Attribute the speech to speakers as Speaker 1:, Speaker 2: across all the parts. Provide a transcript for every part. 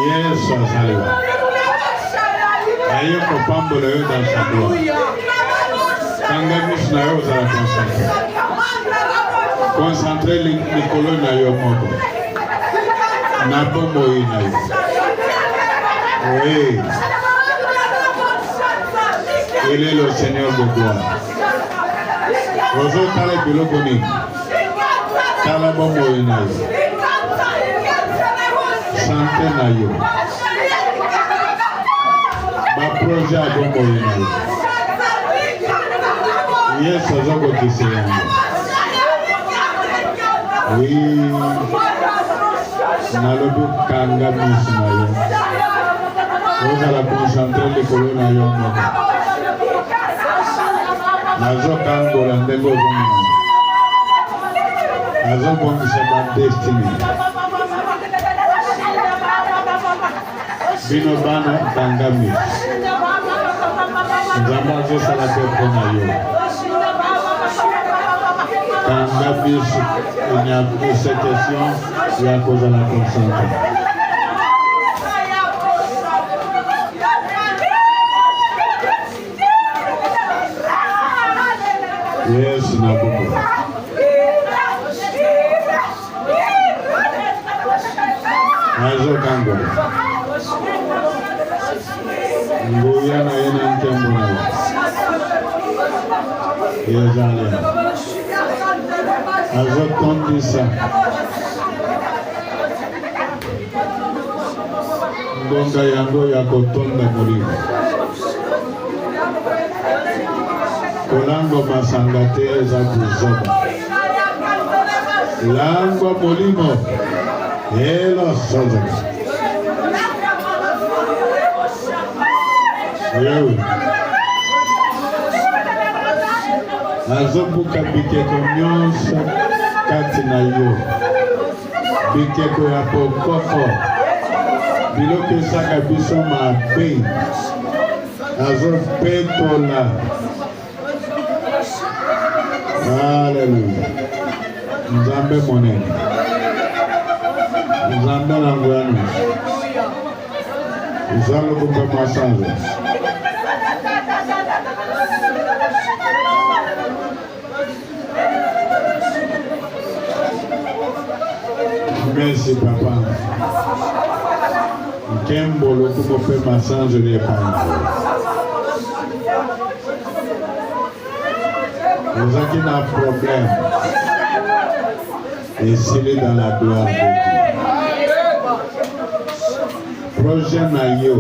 Speaker 1: Yes, Azalea. Aïe, Kopambola, dans sa gloire. Kangamis na yo za concentrer. Concentrer les colonnes na yo moko. Na bombo ina yo. Oui. Il est le Seigneur de gloire. Ozo tala biloko nini. Tala bombo ina yo. Santé na yo. Ba projet a bombo ina yo. Yes, Azoko Kiseyanga. Oui. Nalobi Kanga Misnayo. Vous allez concentrer les colonnes à Yomba. Nazo Kango Landego Zomina. Nazo Bongisaba Destiny. Bino Bana Kanga Mis. Zamazo Salate Ponayo. Quand il y a cette question, il y a cause à la concentrer. Yes, Nabucco. Azo Kango. Ngoya na yena nkembona. Yezale. Azo Tondisa. Ngonga yango ya kotonda molimo. Kolango masangate eza kuzoba. Lango molimo. Elo sozo. Yewe. Azobuka bikeko nyonso kati na yo. Bikeko ya pokoko. Biloko esaka biso mabe. Azopetola. Hallelujah. Nzambe monene. Nzambe na ngwano. Nzalo kupa masanzo. Merci papa. Kembo le coupe fait massage les parents. Vous avez un problème. Et s'il est dans la gloire de Dieu. Projet Nayo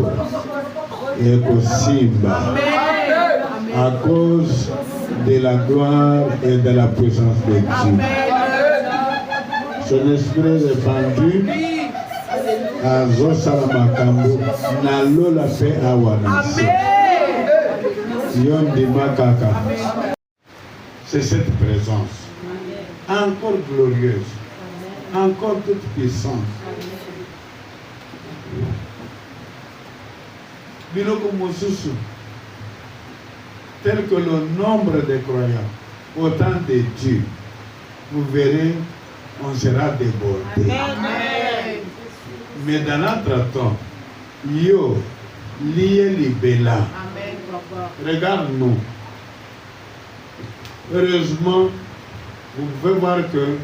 Speaker 1: est possible à cause de la gloire et de la présence de Dieu. Son esprit est répandu à Zosalamakambo, Nalo la fait à Wanasi. Yon di Makaka. C'est cette présence, encore glorieuse, encore toute puissante. Biloko Mosusu, tel que le nombre de croyants, autant de Dieu, vous verrez, on sera débordé. Amen. Mais dans notre temps, yo, lié libella. Regarde-nous. Heureusement, vous pouvez voir que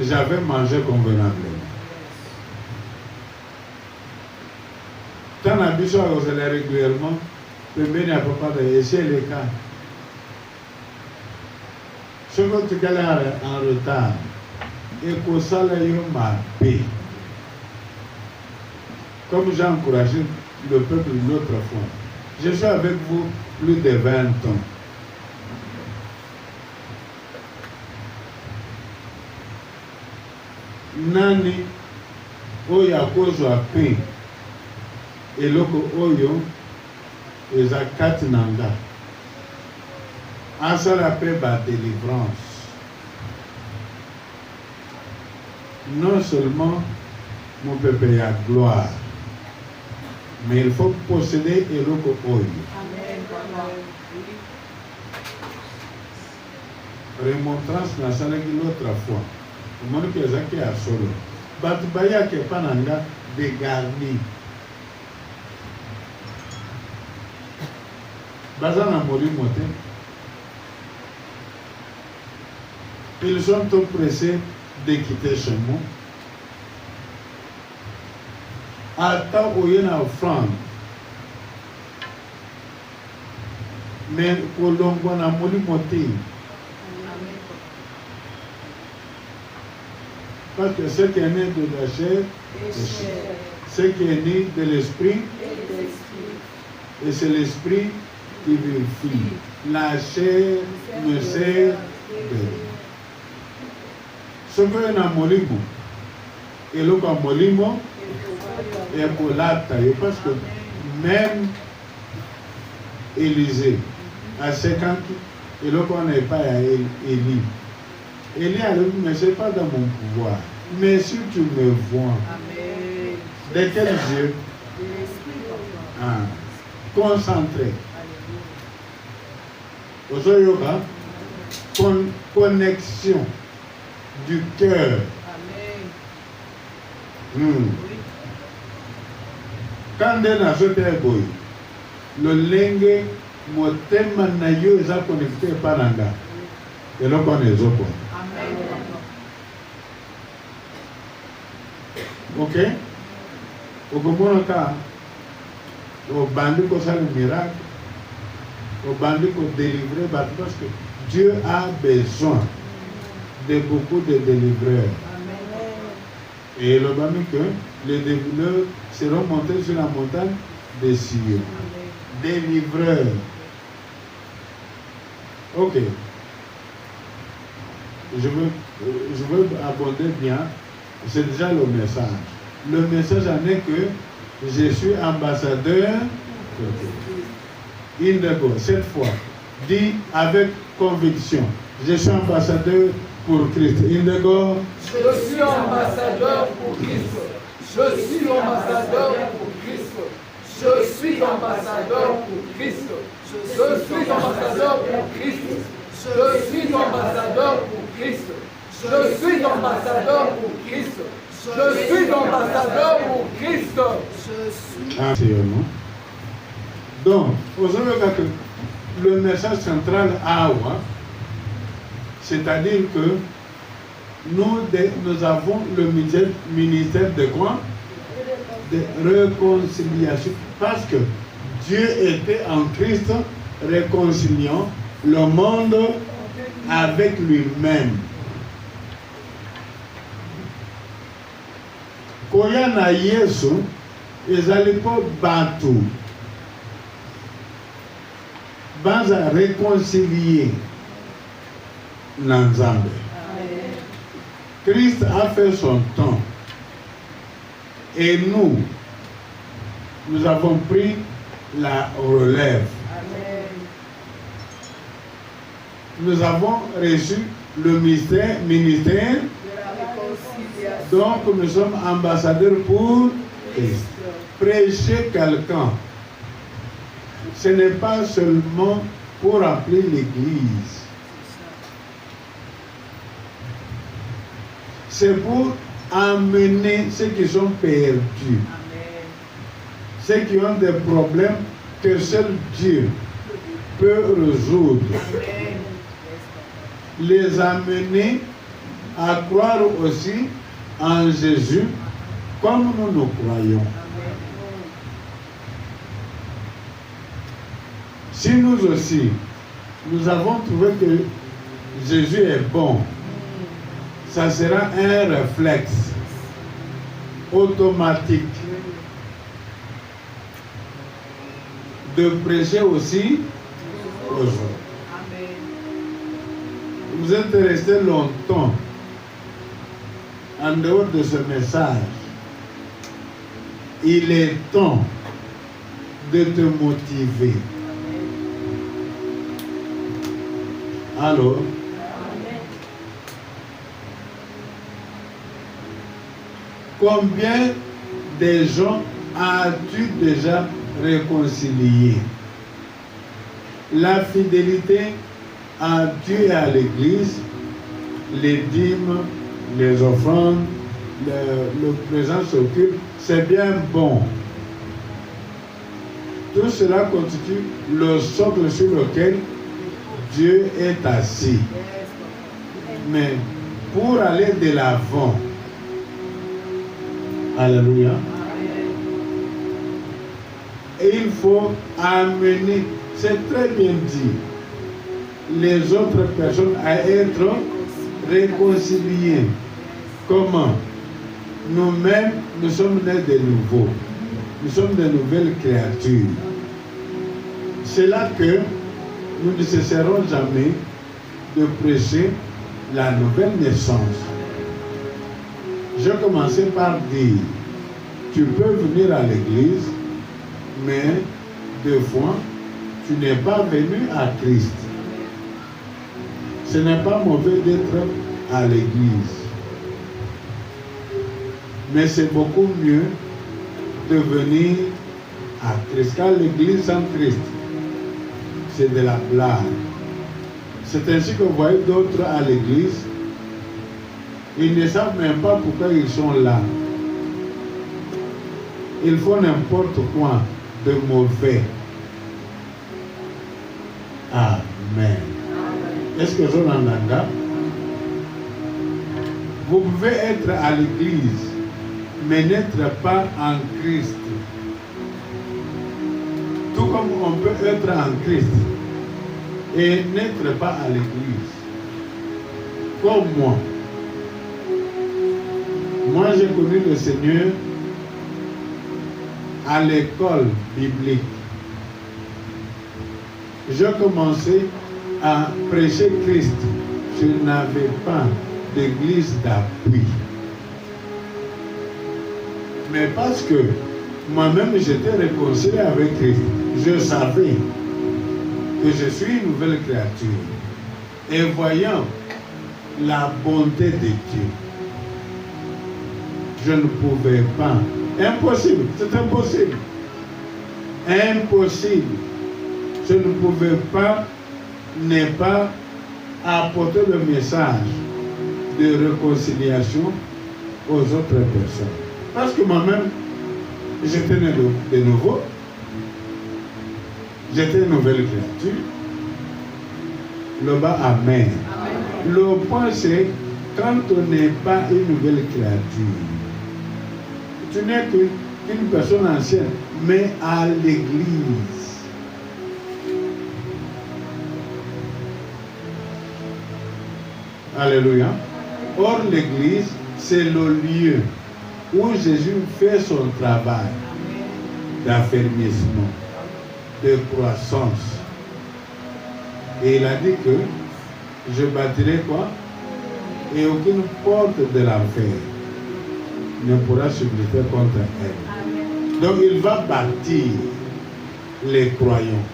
Speaker 1: j'avais mangé convenablement. Tant l'habitude à causer régulièrement, le bien n'a pas de essayer les cas. Ce que tu es en retard, et que ça m'a payé. Comme j'ai encouragé le peuple une autre fois, je suis avec vous plus de 20 ans. Nani oya kozwa pe eloko oyo eza kati nanga asala pe ba délivrance. Non seulement mon peuple a gloire, mais il faut posséder eloko oyo. Remontrance na salaki l'autre fois. Mon que ezaki a solo. Batubaya ke pananga dégarni. Bazana mori moté. Ils sont tout pressés de quitter chez moi. Ata oyena offrande. Mais kolongo na moli moté. Parce que ce qui est né de la chair, ce qui est né de l'esprit, et c'est l'esprit qui vérifie. La chair ne sert de rien. Ce que est dans molimo, et le comme molimo, et pour l'ata, parce que même Élisée, à 50 ans, et le qu'on n'est pas à Élie. Élie a dit, mais ce n'est pas dans mon pouvoir. Mais si tu me vois, de quel Dieu? Concentré. Connexion du cœur. Quand on a sauté à boy, le lingue, mon thème naïo est connecté par l'anga. Et là, on est zoko. Ok? Au Gomonoka, au bandit qu'on a le miracle, au bandit qu'on délivre, parce que Dieu a besoin de beaucoup de délivreurs. Et le bandit que les délivreurs seront montés sur la montagne de Sion. Délivreurs. Ok. Je veux aborder bien. C'est déjà le message. Le message en est que je suis ambassadeur. Indego, cette fois, dit avec conviction. Je suis ambassadeur pour Christ. Indego.
Speaker 2: Je suis ambassadeur pour Christ. Je suis ambassadeur pour Christ. Je suis ambassadeur pour Christ. Je suis ambassadeur pour Christ. Je suis ambassadeur pour Christ. Je suis ambassadeur pour Christ. Je suis ambassadeur pour Christ. Je suis.
Speaker 1: Donc, le message central à Awa, c'est-à-dire que nous avons le ministère de quoi? De réconciliation. Parce que Dieu était en Christ réconciliant le monde avec lui-même. Koya na Yesu ezali po batu banza réconcilier na Nzambe. Christ a fait son temps et nous avons pris la relève. Nous avons reçu le ministère donc nous sommes ambassadeurs pour Christ. Prêcher quelqu'un, ce n'est pas seulement pour appeler l'Église. C'est pour amener ceux qui sont perdus. Ceux qui ont des problèmes que seul Dieu peut résoudre. Les amener à croire aussi en Jésus comme nous croyons. Si nous aussi, nous avons trouvé que Jésus est bon, ça sera un réflexe automatique de prêcher aussi aux autres. Vous êtes resté longtemps en dehors de ce message. Il est temps de te motiver. Alors, combien de gens as-tu déjà réconciliés? La fidélité à Dieu et à l'Église, les dîmes, les offrandes, le présence au culte, c'est bien bon. Tout cela constitue le socle sur lequel Dieu est assis. Mais pour aller de l'avant, alléluia, et il faut amener, c'est très bien dit, les autres personnes à être réconciliées. Comment? Nous-mêmes, nous sommes nés de nouveau. Nous sommes de nouvelles créatures. C'est là que nous ne cesserons jamais de prêcher la nouvelle naissance. J'ai commencé par dire, tu peux venir à l'église, mais des fois, tu n'es pas venu à Christ. Ce n'est pas mauvais d'être à l'église. Mais c'est beaucoup mieux de venir à Christ. Car l'église sans Christ, c'est de la blague. C'est ainsi que vous voyez d'autres à l'église, ils ne savent même pas pourquoi ils sont là. Ils font n'importe quoi de mauvais. Amen. Est-ce que je l'entends? Vous pouvez être à l'église, mais n'être pas en Christ. Tout comme on peut être en Christ et n'être pas à l'église. Comme moi. Moi, j'ai connu le Seigneur à l'école biblique. J'ai commencé à prêcher Christ. Je n'avais pas d'église d'appui. Mais parce que moi-même j'étais réconcilié avec Christ, je savais que je suis une nouvelle créature. Et voyant la bonté de Dieu, je ne pouvais pas. Impossible, c'est impossible. Impossible. Je ne pouvais pas ne pas apporter le message de réconciliation aux autres personnes. Parce que moi-même, j'étais né de nouveau. J'étais une nouvelle créature. Le bas, amen. Amen. Le point, c'est quand on n'est pas une nouvelle créature, tu n'es qu'une personne ancienne, mais à l'église. Alléluia. Or, l'église, c'est le lieu où Jésus fait son travail d'affermissement, de croissance. Et il a dit que je bâtirai quoi? Et aucune porte de l'enfer ne pourra subsister contre elle. Donc il va bâtir les croyants.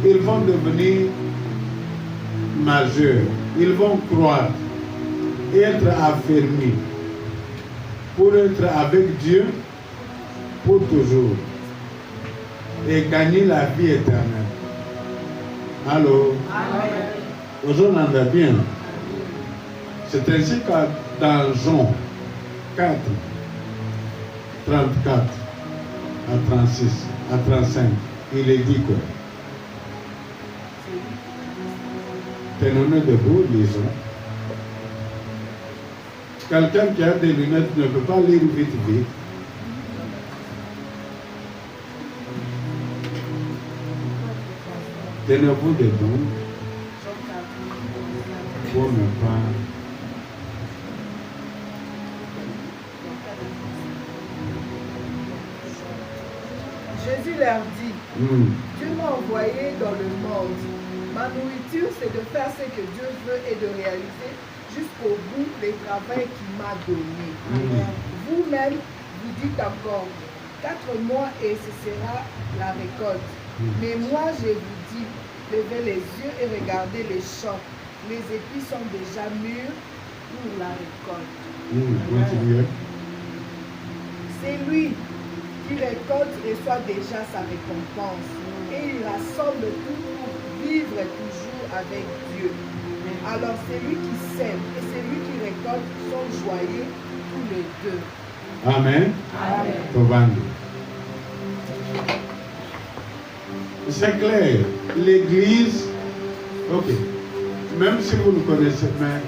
Speaker 1: Ils vont devenir majeurs. Ils vont croire et être affermis pour être avec Dieu pour toujours et gagner la vie éternelle. Allô? Vous entendez bien? C'est ainsi que dans Jean 4, 34 à 36, à 35, il est dit que tenons-nous debout, lisons. Quelqu'un qui a des lunettes ne peut pas lire vite. Tenez-vous debout pour ne pas.
Speaker 2: Jésus leur dit, Dieu m'a envoyé dans le monde. Ma nourriture, c'est de faire ce que Dieu veut et de réaliser jusqu'au bout le travail qu'il m'a donné. Vous-même, vous dites encore, 4 mois et ce sera la récolte. Mais moi, je vous dis, levez les yeux et regardez les champs. Les épis sont déjà mûrs pour la récolte. C'est lui qui récolte reçoit déjà sa récompense. Et il rassemble tout pour vivre toujours avec Dieu. Alors celui qui sème et celui qui récolte sont joyeux tous les deux.
Speaker 1: Amen.
Speaker 2: Amen.
Speaker 1: Tobando. C'est clair. L'église, ok. Même si vous le connaissez, mais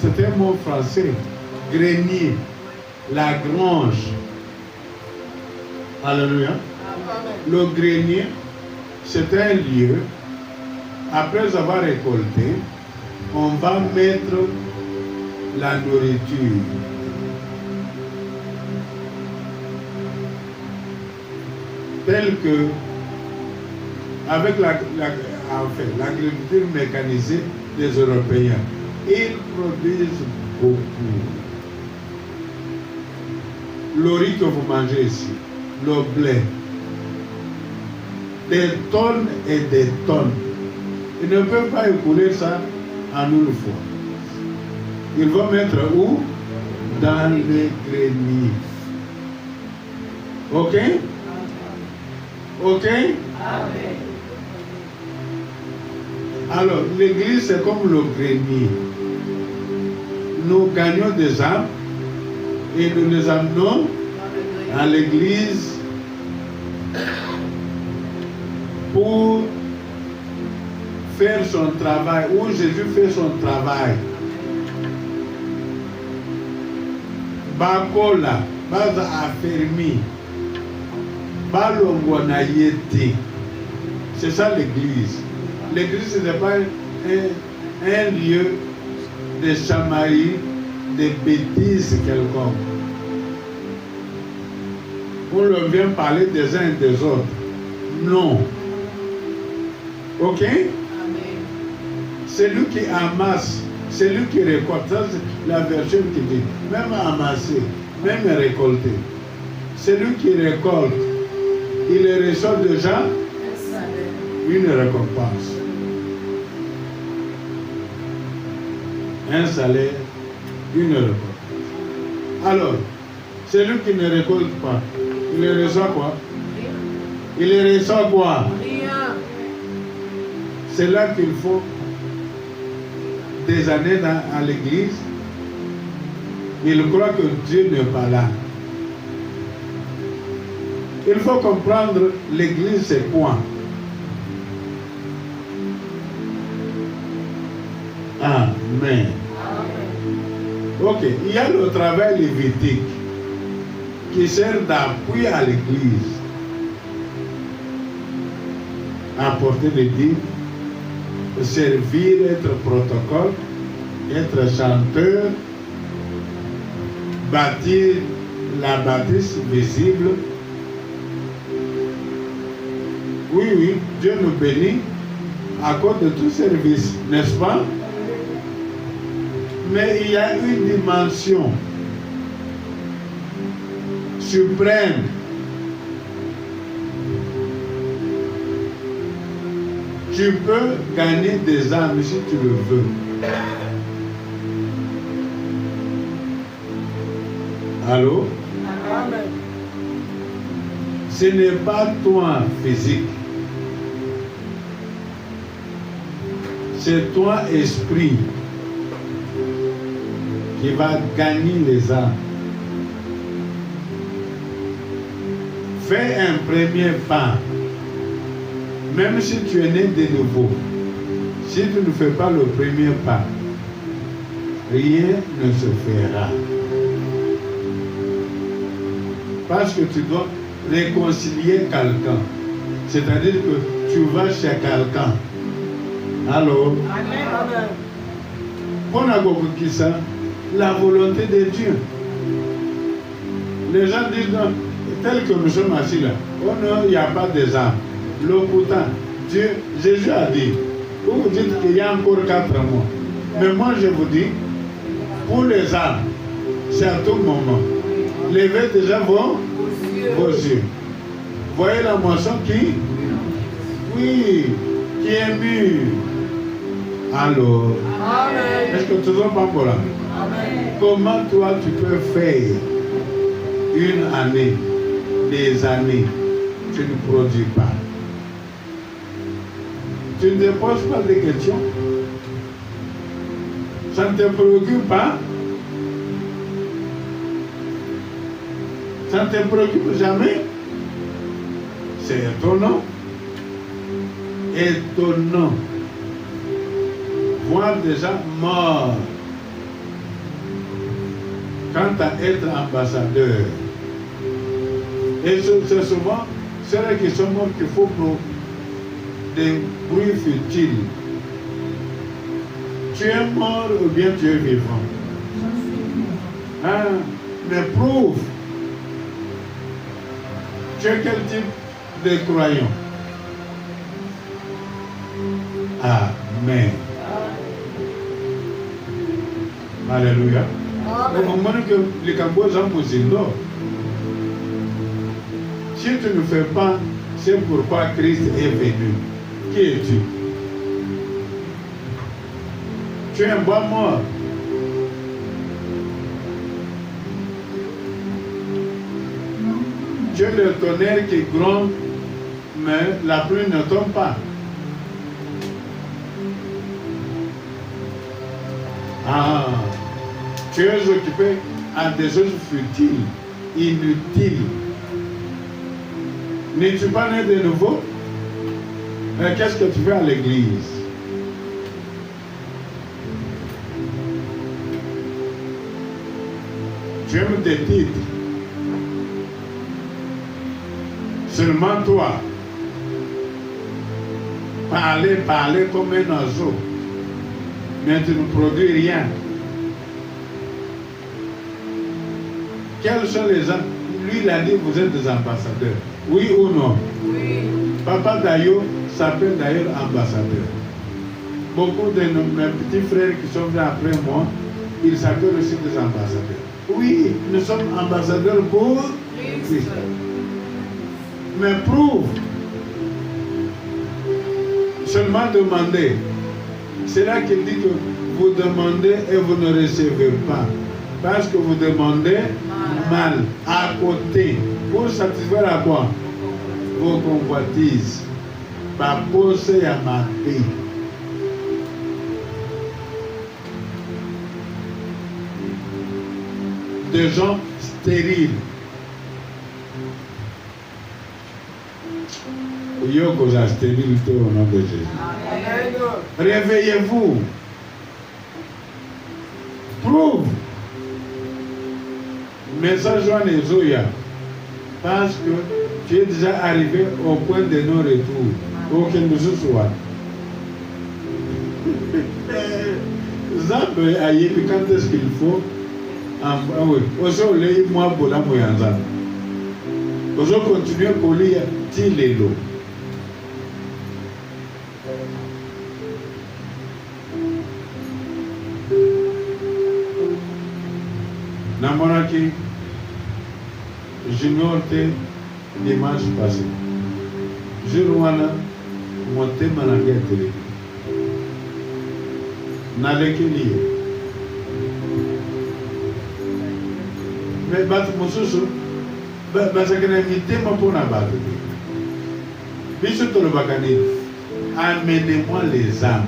Speaker 1: c'est un mot français. Grenier, la grange. Alléluia. Le grenier, c'est un lieu. Après avoir récolté, on va mettre la nourriture. Tel que, avec l'agriculture mécanisée des Européens, ils produisent beaucoup. Le riz que vous mangez ici, le blé, des tonnes et des tonnes. Ils ne peuvent pas écouler ça en une fois. Ils vont mettre où? Dans les greniers. Ok? Ok?
Speaker 2: Amen.
Speaker 1: Alors, l'église, c'est comme le grenier. Nous gagnons des âmes et nous les amenons à l'église pour faire son travail, où Jésus fait son travail. Bakola, baza affermi, balongwanayete. C'est ça l'église. L'église, ce n'est pas un lieu de chamaillerie, de bêtises quelconques. On leur vient parler des uns et des autres. Non. Ok? C'est lui qui amasse, c'est lui qui récolte. Ça, c'est la version qui dit, même amasser, même récolter. C'est lui qui récolte. Il les reçoit déjà une récompense. Un salaire, une récompense. Alors, celui qui ne récolte pas, il reçoit quoi? Il reçoit quoi?
Speaker 2: Rien.
Speaker 1: C'est là qu'il faut des années à l'église. Il croit que Dieu n'est pas là. Il faut comprendre l'église c'est quoi? Amen. Ok, il y a le travail lévitique qui sert d'appui à l'église. Apporter les dîmes, servir, être protocole, être chanteur, bâtir la bâtisse visible. Oui, oui, Dieu nous bénit à cause de tout service, n'est-ce pas? Mais il y a une dimension suprême. Tu peux gagner des âmes si tu le veux. Allô?
Speaker 2: Amen.
Speaker 1: Ce n'est pas toi physique. C'est toi esprit qui va gagner les âmes. Fais un premier pas. Même si tu es né de nouveau, si tu ne fais pas le premier pas, rien ne se fera. Parce que tu dois réconcilier quelqu'un. C'est-à-dire que tu vas chez quelqu'un. Alors,
Speaker 2: Amen.
Speaker 1: on a compris ça, la volonté de Dieu. Les gens disent non, tel que nous sommes assis là, oh non, il n'y a pas des âmes. Le pourtant, Dieu, Jésus a dit, vous vous dites qu'il y a encore 4 mois. Mais moi je vous dis, pour les âmes, c'est à tout moment. Levez déjà vos yeux. Voyez la moisson qui? Oui, qui est mûre. Alors,
Speaker 2: Amen.
Speaker 1: est-ce que tu ne pas encore là?
Speaker 2: Amen.
Speaker 1: Comment toi tu peux faire une année, des années, tu ne produis pas? Tu ne te poses pas de questions? Ça ne te préoccupe pas? Ça ne te préoccupe jamais? C'est étonnant. Étonnant. Voir des gens morts. Quant à être ambassadeur. Et c'est souvent ceux qui sont morts qu'il faut pour des bruits futiles. Tu es mort ou bien tu es vivant? Hein? Mais prouve. Tu es quel type de croyant? Amen. Alléluia. Au moment que les Cambodgiens ont posé non. Si tu ne fais pas, c'est pourquoi Christ est venu. Qui es-tu? Tu es un bois mort. Tu es le tonnerre qui gronde, mais la pluie ne tombe pas. Tu es occupé à des choses futiles, inutiles. N'es-tu pas né de nouveau? Qu'est-ce que tu fais à l'église? Tu aimes tes titres. Seulement toi. Parler comme un oiseau. Mais tu ne produis rien. Quels sont les gens? Lui, il a dit, vous êtes des ambassadeurs. Oui ou non?
Speaker 2: Oui.
Speaker 1: Papa Dayo s'appelle d'ailleurs ambassadeur. Beaucoup de mes petits frères qui sont venus après moi, ils s'appellent aussi des ambassadeurs. Oui, nous sommes ambassadeurs pour Christ. Mais prouve. Seulement demander. C'est là qu'il dit que vous demandez et vous ne recevez pas. Parce que vous demandez mal, à côté, pour satisfaire à quoi? Vos convoitises. Par poser à ma paix. Des gens stériles. Il y a cause à stérilité au nom de Jésus. Réveillez-vous. Prouve. Message Joanne et Zoya. Parce que tu es déjà arrivé au point de non-retour. Aucun de ce soit. Zambe aïe, quand est-ce qu'il faut? Ozo lei moi bola moyanza. Ozo continuer kolia tilelo. Namonaki junior te dimanche passé. Jourwana monté malangé télé. Nalekeli. Mais battre mon sous, parce que l'invité m'a pour la battre. Bisous tout le bagani. Amenez-moi les âmes.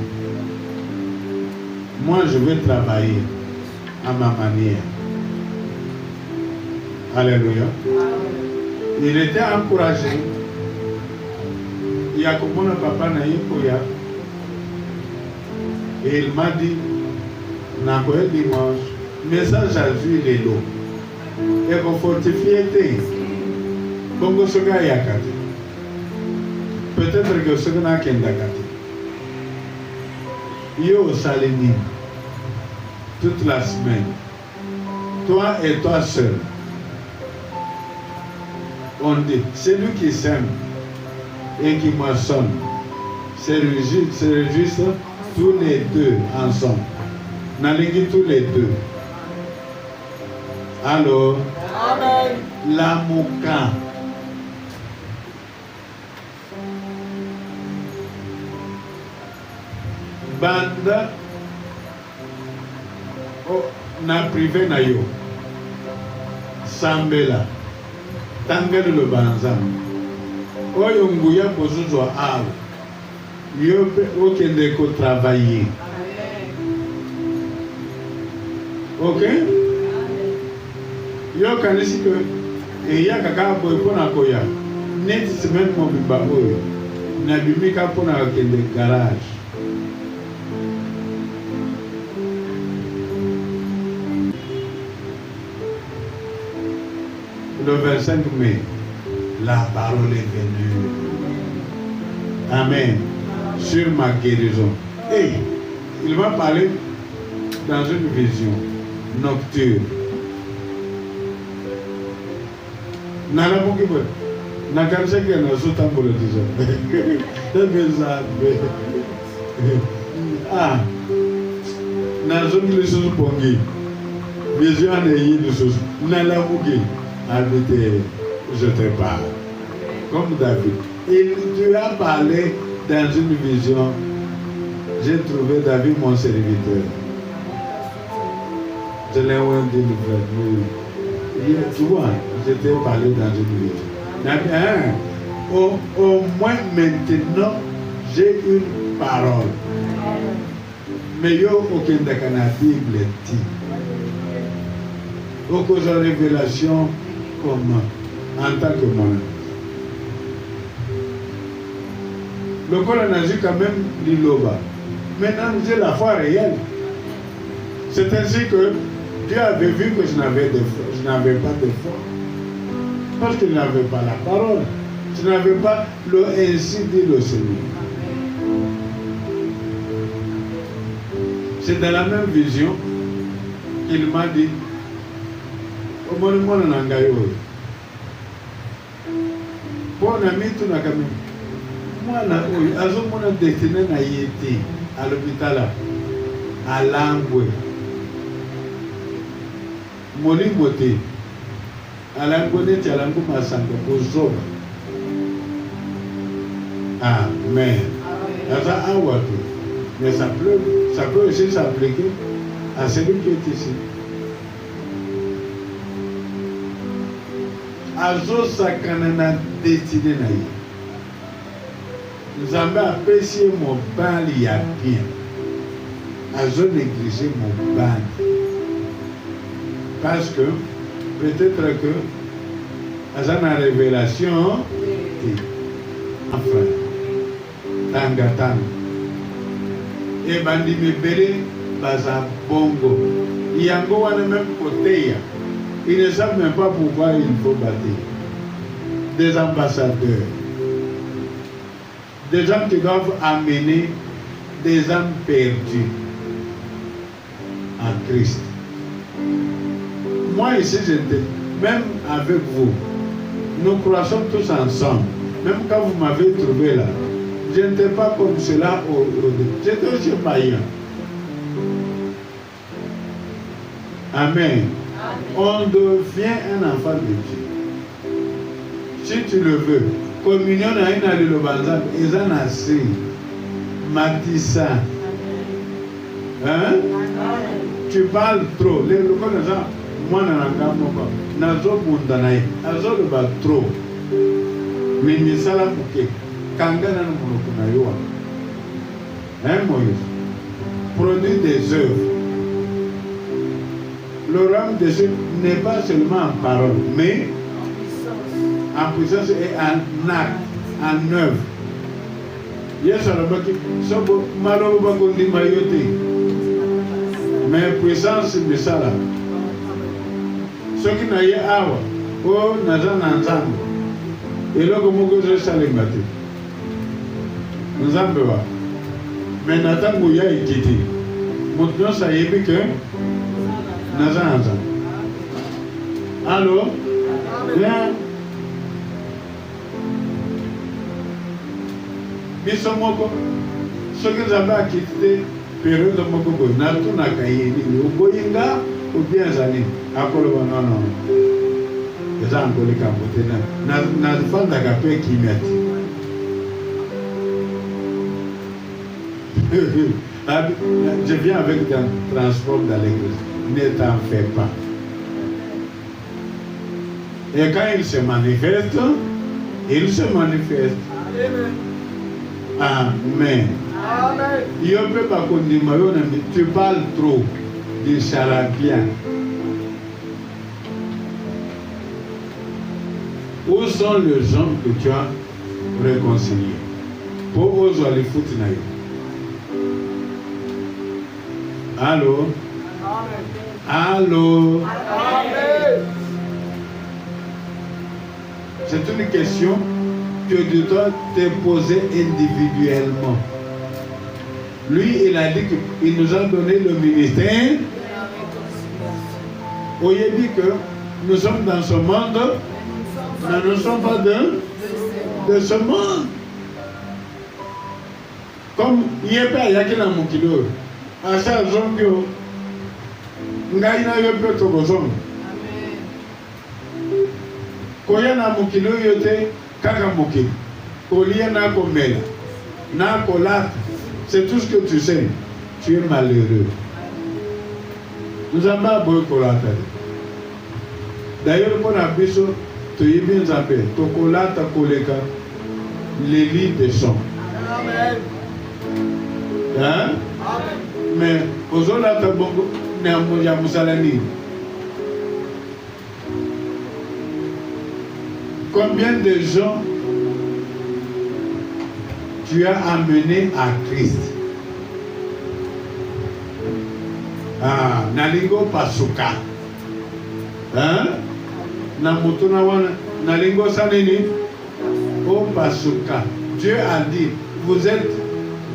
Speaker 1: Moi, je vais travailler à ma manière. Alléluia. Il était encouragé. Il y a comme mon papa Naïkoya. Et il m'a dit, Nakoye dimanche, message à l'huile et l'eau. Et qu'on fortifie. Bongo Soga Yakati. Peut-être que Soga Kendakati. Yo Salini. Toute la semaine. Toi et toi seul. On dit, celui qui sème et qui moissonne, c'est juste tous les deux ensemble. Nalingi tous les deux. Alors,
Speaker 2: Amen.
Speaker 1: Lamouka. Banda na privé na yo. Sambela. Tangel le banzam. Oyo nguya kozuzwa awo. Yo pe okende ko travailler. Ok? Yo kanisi que Et il y a quelqu'un qui est à Koya. Net semaine mon bimba oyo. Na bimika pour na kende garage. Le 25 mai, la parole est venue. Amen. Sur ma guérison. Et il va parler dans une vision nocturne. Nalamuki boy. Nakamseke na sotambolo déjà. Ah. Nazongi les choses pongi. Vision anéie les choses. Nalamuki. Habité, je te parle. Comme David. Et tu as parlé dans une vision. J'ai trouvé David mon serviteur. Je l'ai dit le frère. Tu vois, je t'ai parlé dans une vision. Au moins maintenant, j'ai une parole. Mais il n'y a aucun de la Bible. Aucune révélation comme en tant que moi. Le corps a agi quand même l'iloba. Maintenant, j'ai la foi réelle. C'est ainsi que Dieu avait vu que je n'avais pas de foi. Parce qu'il n'avait pas la parole. Je n'avais pas le ainsi dit le Seigneur. C'est dans la même vision qu'il m'a dit. Pour un ami, tout n'a qu'à même. Moi, je suis destiné à l'hôpital, à Langwe. Moli Moté, à Langwe, tu as l'angou Massango, pour Zoba. Amen. Mais ça peut aussi s'appliquer à celui qui est ici. Azo sakanana destiné na ye. Nous avons apprécié mon bal il y a bien. Azo négligé mon bal. Parce que peut-être que Azo na révélation enfin tangatang. Et bandi me bere baza bongo. Yango wana même côté. Ils ne savent même pas pourquoi il faut bâtir. Des ambassadeurs. Des gens qui doivent amener des âmes perdues en Christ. Moi ici, même avec vous, nous croissons tous ensemble. Même quand vous m'avez trouvé là, je n'étais pas comme cela au début. J'étais aussi païen. Amen. On devient un enfant de Dieu. Si tu le veux, communion à une le banzan, ils en assez. Matissa. Hein? Tu parles trop. Les locaux de gens, moi, je n'ai pas. Nazo le bat trop. Mais il n'y a pas de Kangana no Monokunayoa. Hein, Moïse? Produit des œuvres. Le royaume de Dieu n'est pas seulement en parole, mais en puissance et en acte, en œuvre. Yes, mais puissance, c'est ça là. Ce qui n'a pas oh, Nazan ensemble. Et là, comment je sais les mater? Nous avons besoin. Mais Nathan Bouya est quitté. Maintenant, ça y est, que Nazan ensemble. Allô? Bien. Bisomoko. Ce que nous avons quitté, période de Mokobo, Natou Nakayeni, Oboyinga, ou bien Zani, Akolo, non. Les gens ont les capotés. Nazfan d'agapé qui met. Je viens avec un transport dans l'église. Ne t'en fais pas. Et quand il se manifeste, il se manifeste. Amen. Amen. Il ne peut pas qu'on dise, tu parles trop du charabia. Où sont les gens que tu as réconciliés? Pour eux, les foot. Allô? Allô? C'est une question que tu dois te poser individuellement. Lui, il a dit qu'il nous a donné le ministère. Vous avez dit que nous sommes dans ce monde, mais nous ne sommes pas de ce monde. Comme il n'y a pas de Mukilo, à chaque zone, il y a un peu de zone. Quand il y a un Mukilo, il y a un Mukilo. Quand il y a un Komela, un Kolat, c'est tout ce que tu sais. Tu es malheureux. Nous avons pas beau Kolat. D'ailleurs, pour la biso, tu es bien appelé. Tu Kolat, Koleka, l'élite des champs. Amen. Hein? Mais aujourd'hui, combien de gens tu as amené à Christ? Ah, Nalingo Pasuka. Hein? Namutuna wana Nalingo Sanini. Oh Pasuka. Dieu a dit, vous êtes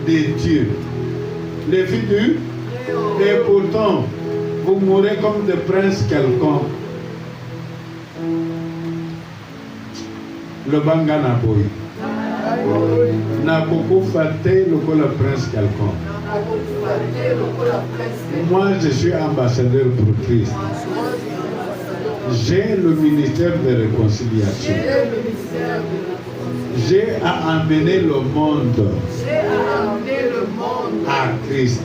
Speaker 1: des dieux, les filles du, et pourtant vous mourrez comme des princes quelconques. Le banga n'a pas eu. N'a beaucoup fâté le prince quelconque. Moi je suis ambassadeur pour Christ. J'ai le ministère de réconciliation. J'ai à amener le monde à Christ.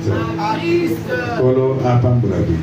Speaker 1: Kolo apambrabi.